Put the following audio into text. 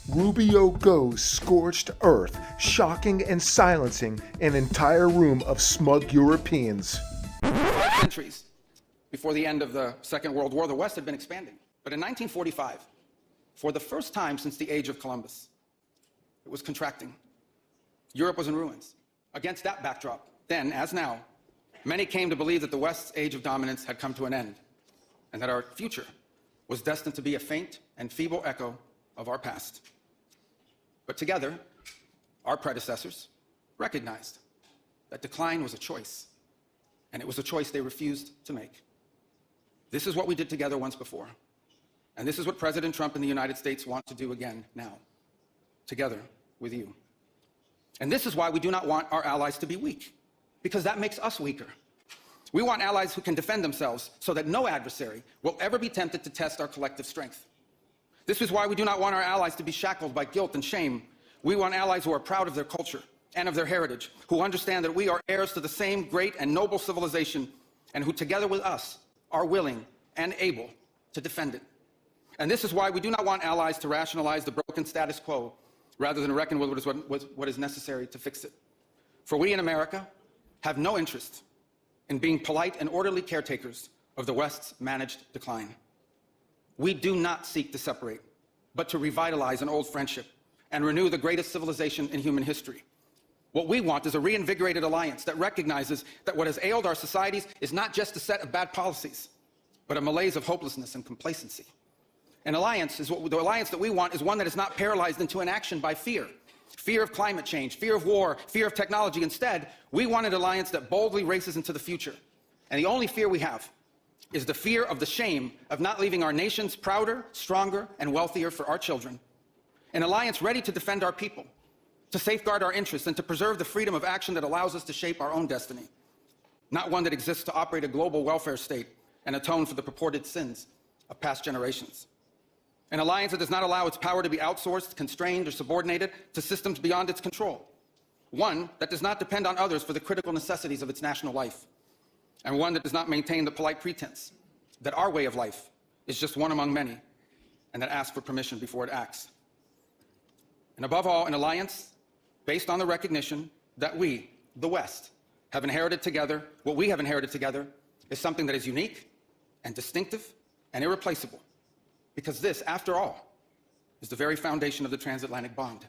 Rubio goes scorched earth, shocking and silencing an entire room of smug Europeans. Centuries before the end of the Second World War, the West had been expanding. But in 1945, for the first time since the age of Columbus, it was contracting. Europe was in ruins. Against that backdrop, then, as now, many came to believe that the West's age of dominance had come to an end, and that our future was destined to be a faint and feeble echo of our past. But together, our predecessors recognized that decline was a choice, and it was a choice they refused to make. This is what we did together once before, and this is what President Trump and the United States want to do again now, together with you. And this is why we do not want our allies to be weak, because that makes us weaker. We want allies who can defend themselves so that no adversary will ever be tempted to test our collective strength. This is why we do not want our allies to be shackled by guilt and shame. We want allies who are proud of their culture and of their heritage, who understand that we are heirs to the same great and noble civilization, and who together with us are willing and able to defend it. And this is why we do not want allies to rationalize the broken status quo rather than reckon with what is necessary to fix it. For we in America have no interest in being polite and orderly caretakers of the West's managed decline. We do not seek to separate, but to revitalize an old friendship and renew the greatest civilization in human history. What we want is a reinvigorated alliance that recognizes that what has ailed our societies is not just a set of bad policies, but a malaise of hopelessness and complacency. The alliance that we want is one that is not paralyzed into inaction by fear. Fear of climate change, fear of war, fear of technology. Instead, we want an alliance that boldly races into the future. And the only fear we have is the fear of the shame of not leaving our nations prouder, stronger, and wealthier for our children. An alliance ready to defend our people, to safeguard our interests, and to preserve the freedom of action that allows us to shape our own destiny. Not one that exists to operate a global welfare state and atone for the purported sins of past generations. An alliance that does not allow its power to be outsourced, constrained, or subordinated to systems beyond its control. One that does not depend on others for the critical necessities of its national life. And one that does not maintain the polite pretense that our way of life is just one among many, and that asks for permission before it acts. And above all, an alliance based on the recognition that we, the West, have inherited together. What we have inherited together is something that is unique and distinctive and irreplaceable. Because this, after all, is the very foundation of the transatlantic bond.